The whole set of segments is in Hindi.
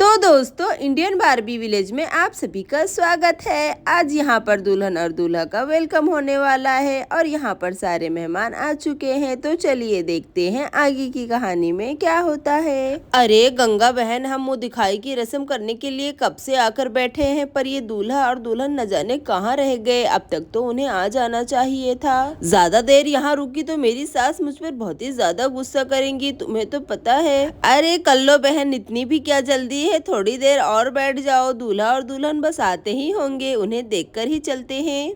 तो दोस्तों, इंडियन बारबी विलेज में आप सभी का स्वागत है। आज यहाँ पर दुल्हन और दूल्हा का वेलकम होने वाला है और यहाँ पर सारे मेहमान आ चुके हैं। तो चलिए देखते हैं आगे की कहानी में क्या होता है। अरे गंगा बहन, हम मुँह दिखाई की रस्म करने के लिए कब से आकर बैठे हैं, पर ये दूल्हा और दुल्हन न जाने कहाँ रह गए। अब तक तो उन्हें आ जाना चाहिए था। ज्यादा देर यहाँ रुकी तो मेरी सास मुझ पर बहुत ही ज्यादा गुस्सा करेंगी, तुम्हें तो पता है। अरे कर लो बहन, इतनी भी क्या जल्दी है, थोड़ी देर और बैठ जाओ। दूल्हा और दुल्हन बस आते ही होंगे, उन्हें देखकर ही चलते हैं।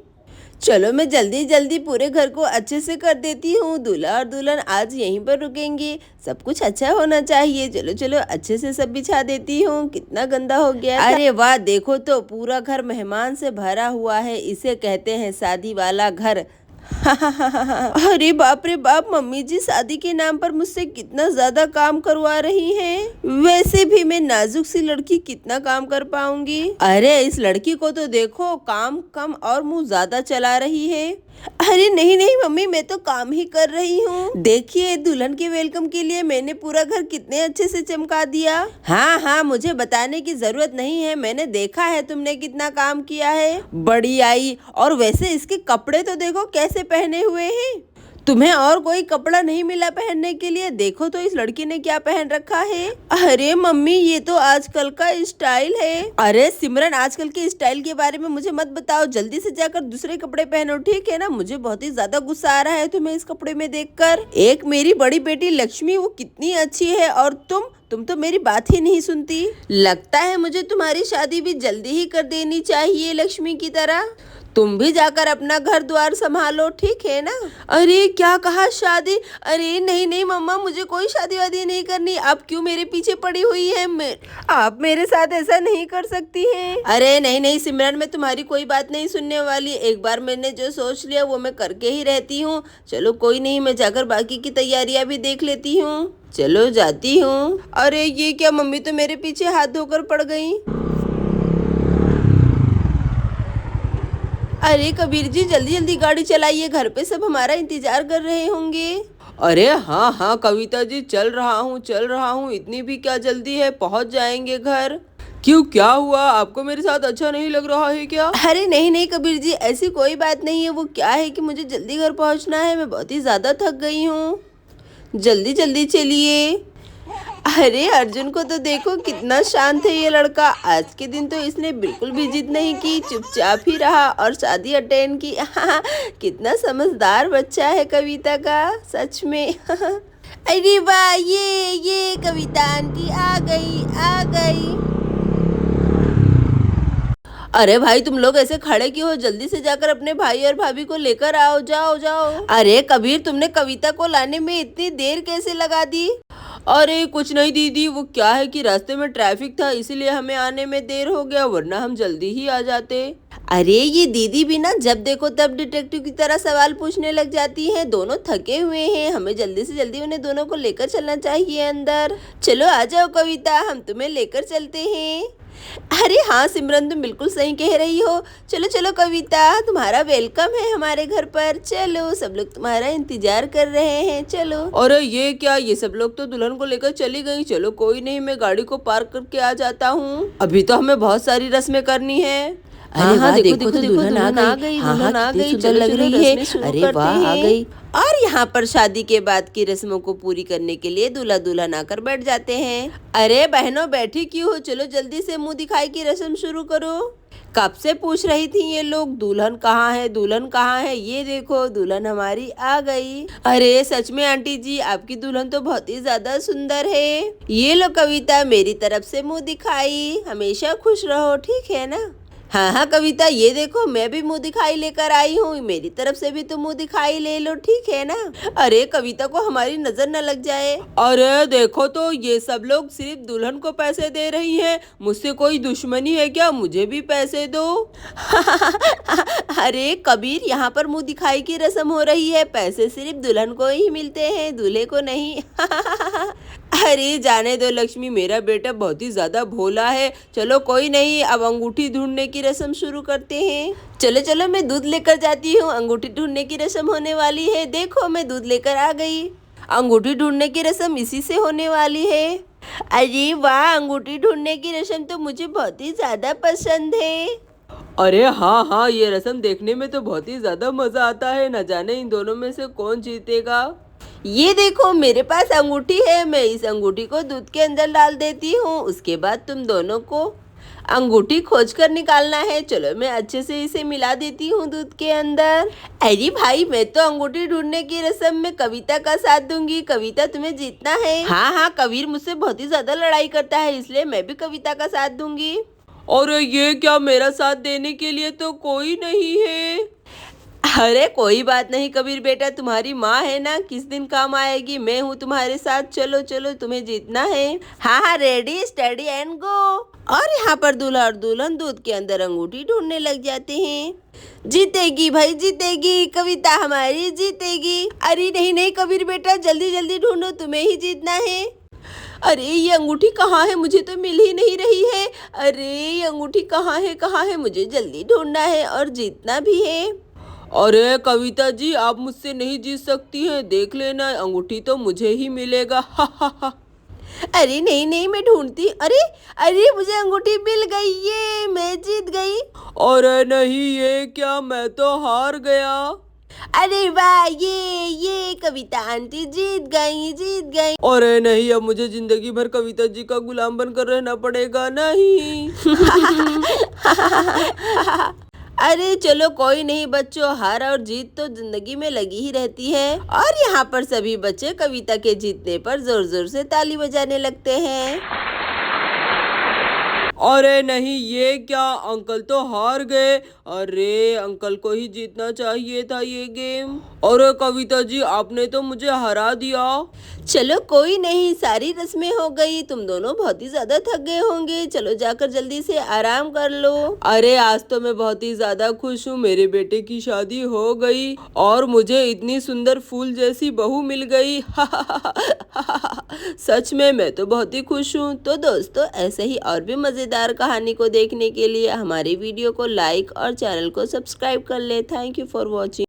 चलो मैं जल्दी जल्दी पूरे घर को अच्छे से कर देती हूँ। दूल्हा और दुल्हन आज यहीं पर रुकेंगे, सब कुछ अच्छा होना चाहिए। चलो चलो अच्छे से सब बिछा देती हूँ। कितना गंदा हो गया। अरे वाह, देखो तो पूरा घर मेहमान से भरा हुआ है। इसे कहते हैं शादी वाला घर। अरे बाप रे बाप, मम्मी जी शादी के नाम पर मुझसे कितना ज्यादा काम करवा रही हैं। वैसे भी मैं नाजुक सी लड़की कितना काम कर पाऊंगी। अरे इस लड़की को तो देखो, काम कम और मुंह ज्यादा चला रही है। अरे नहीं नहीं मम्मी, मैं तो काम ही कर रही हूँ। देखिए दुल्हन के वेलकम के लिए मैंने पूरा घर कितने अच्छे से चमका दिया। हाँ हाँ, मुझे बताने की जरूरत नहीं है, मैंने देखा है तुमने कितना काम किया है। बड़ी आई, और वैसे इसके कपड़े तो देखो कैसे पहने हुए हैं। तुम्हें और कोई कपड़ा नहीं मिला पहनने के लिए? देखो तो इस लड़की ने क्या पहन रखा है। अरे मम्मी, ये तो आजकल का स्टाइल है। अरे सिमरन, आजकल के स्टाइल के बारे में मुझे मत बताओ, जल्दी से जाकर दूसरे कपड़े पहनो, ठीक है ना। मुझे बहुत ही ज्यादा गुस्सा आ रहा है तुम्हें इस कपड़े में देखकर। एक मेरी बड़ी बेटी लक्ष्मी, वो कितनी अच्छी है, और तुम तो मेरी बात ही नहीं सुनती। लगता है मुझे तुम्हारी शादी भी जल्दी ही कर देनी चाहिए लक्ष्मी की तरह। तुम भी जाकर अपना घर द्वार संभालो, ठीक है ना। अरे क्या कहा, शादी? अरे नहीं नहीं मम्मा, मुझे कोई शादी वादी नहीं करनी। आप क्यों मेरे पीछे पड़ी हुई है? आप मेरे साथ ऐसा नहीं कर सकती हैं। अरे नहीं नहीं सिमरन, मैं तुम्हारी कोई बात नहीं सुनने वाली। एक बार मैंने जो सोच लिया वो मैं करके ही रहती हूँ। चलो कोई नहीं, मैं जाकर बाकी की तैयारियां भी देख लेती हूँ। चलो जाती हूँ। अरे ये क्या, मम्मी तो मेरे पीछे हाथ धोकर पड़ गई। अरे कबीर जी, जल्दी जल्दी गाड़ी चलाइए, घर पे सब हमारा इंतजार कर रहे होंगे। अरे हाँ हाँ कविता जी, चल रहा हूँ, इतनी भी क्या जल्दी है, पहुँच जाएंगे घर। क्यों, क्या हुआ? आपको मेरे साथ अच्छा नहीं लग रहा है क्या? अरे नहीं नहीं कबीर जी, ऐसी कोई बात नहीं है। वो क्या है कि मुझे जल्दी घर पहुँचना है, मैं बहुत ही ज्यादा थक गई हूँ। जल्दी जल्दी चलिए। अरे अर्जुन को तो देखो, कितना शांत है ये लड़का। आज के दिन तो इसने बिल्कुल भी जिद नहीं की, चुपचाप ही रहा और शादी अटेंड की। कितना समझदार बच्चा है कविता का, सच में। अरे वाह, ये कविता आंटी आ गई। अरे भाई, तुम लोग ऐसे खड़े क्यों हो? जल्दी से जाकर अपने भाई और भाभी को लेकर आओ, जाओ। अरे कबीर, तुमने कविता को लाने में इतनी देर कैसे लगा दी? अरे कुछ नहीं दीदी, वो क्या है कि रास्ते में ट्रैफिक था, इसीलिए हमें आने में देर हो गया, वरना हम जल्दी ही आ जाते। अरे ये दीदी भी ना जब देखो तब डिटेक्टिव की तरह सवाल पूछने लग जाती है। दोनों थके हुए हैं, हमें जल्दी से जल्दी उन्हें दोनों को लेकर चलना चाहिए अंदर। चलो आ जाओ कविता, हम तुम्हें लेकर चलते हैं। अरे हाँ सिमरन, तुम बिल्कुल सही कह रही हो। चलो चलो कविता, तुम्हारा वेलकम है हमारे घर पर। चलो, सब लोग तुम्हारा इंतजार कर रहे हैं, चलो। अरे ये क्या, ये सब लोग तो दुल्हन को लेकर चली गई। चलो कोई नहीं, मैं गाड़ी को पार्क करके आ जाता हूँ। अभी तो हमें बहुत सारी रस्में करनी है। हाँ, देखो तो दुल्हन आ गई, चल लग रही है। अरे वाह, आ गई। और यहाँ पर शादी के बाद की रस्मों को पूरी करने के लिए दूल्हा दुल्हन आकर बैठ जाते हैं। अरे बहनों, बैठी क्यों हो? चलो जल्दी से मुंह दिखाई की रस्म शुरू करो। कब से पूछ रही थी ये लोग, दुल्हन कहाँ है। ये देखो दुल्हन हमारी आ गई। अरे सच में आंटी जी, आपकी दुल्हन तो बहुत ही ज्यादा सुंदर है। ये लो कविता, मेरी तरफ से मुंह दिखाई। हमेशा खुश रहो, ठीक है ना। हाँ कविता, ये देखो मैं भी मुंह दिखाई लेकर आई हूँ, मेरी तरफ से भी तुम मुंह दिखाई ले लो, ठीक है ना। अरे कविता को हमारी नजर न लग जाए। अरे देखो तो, ये सब लोग सिर्फ दुल्हन को पैसे दे रही हैं। मुझसे कोई दुश्मनी है क्या? मुझे भी पैसे दो। अरे कबीर, यहाँ पर मुंह दिखाई की रस्म हो रही है, पैसे सिर्फ दुल्हन को ही मिलते हैं, दूल्हे को नहीं। अरे जाने दो लक्ष्मी, मेरा बेटा बहुत ही ज्यादा भोला है। चलो कोई नहीं, अब अंगूठी ढूंढने की रस्म शुरू करते हैं। चलो चलो, मैं दूध लेकर जाती हूँ, अंगूठी ढूंढने की रस्म होने वाली है। देखो मैं दूध लेकर आ गई। अंगूठी ढूंढने की रस्म इसी से होने वाली है। अरे वाह, अंगूठी ढूंढने की रस्म तो मुझे बहुत ही ज्यादा पसंद है। अरे हाँ हाँ, ये रस्म देखने में तो बहुत ही ज्यादा मजा आता है। न जाने इन दोनों में से कौन जीतेगा। ये देखो मेरे पास अंगूठी है, मैं इस अंगूठी को दूध के अंदर डाल देती हूँ। उसके बाद तुम दोनों को अंगूठी खोज कर निकालना है। चलो मैं अच्छे से इसे मिला देती हूँ दूध के अंदर। अरे भाई, मैं तो अंगूठी ढूंढने की रस्म में कविता का साथ दूंगी। कविता, तुम्हें जीतना है। हाँ हाँ, कबीर मुझसे बहुत ही ज्यादा लड़ाई करता है, इसलिए मैं भी कविता का साथ दूंगी। और ये क्या, मेरा साथ देने के लिए तो कोई नहीं है। अरे कोई बात नहीं कबीर बेटा, तुम्हारी माँ है ना, किस दिन काम आएगी। मैं हूँ तुम्हारे साथ। चलो चलो, तुम्हें जीतना है। हाँ हाँ, रेडी स्टडी एंड गो। और यहाँ पर दूल्हा और दुल्हन दूध के अंदर अंगूठी ढूंढने लग जाते हैं। जीतेगी भाई जीतेगी, कविता हमारी जीतेगी। अरे नहीं नहीं कबीर बेटा, जल्दी जल्दी ढूंढो, तुम्हें ही जीतना है। अरे ये अंगूठी कहाँ है, मुझे तो मिल ही नहीं रही है। अरे ये अंगूठी कहाँ है, मुझे जल्दी ढूंढना है और जीतना भी है। अरे कविता जी, आप मुझसे नहीं जीत सकती हैं। देख लेना, अंगूठी तो मुझे ही मिलेगा। हा हा हा। अरे नहीं नहीं, मैं ढूंढती। अरे अरे, मुझे अंगूठी मिल गई, ये मैं जीत गई। अरे नहीं, ये क्या, मैं तो हार गया। अरे वाह, ये कविता आंटी जीत गई। अरे नहीं, अब मुझे जिंदगी भर कविता जी का गुलाम बनकर रहना पड़ेगा। नहीं। अरे चलो कोई नहीं बच्चों, हार और जीत तो जिंदगी में लगी ही रहती है। और यहाँ पर सभी बच्चे कविता के जीतने पर जोर जोर से ताली बजाने लगते हैं। अरे नहीं, ये क्या, अंकल तो हार गए। अरे अंकल को ही जीतना चाहिए था ये गेम। अरे कविता जी, आपने तो मुझे हरा दिया। चलो कोई नहीं, सारी रस्में हो गई। तुम दोनों बहुत ही ज्यादा थक गए होंगे, चलो जाकर जल्दी से आराम कर लो। अरे आज तो मैं बहुत ही ज्यादा खुश हूँ। मेरे बेटे की शादी हो गई और मुझे इतनी सुंदर फूल जैसी बहू मिल गई। सच में मैं तो बहुत ही खुश हूँ। तो दोस्तों, ऐसे ही और भी मजेदार कहानी को देखने के लिए हमारी वीडियो को लाइक और चैनल को सब्सक्राइब कर ले। Thank you for watching.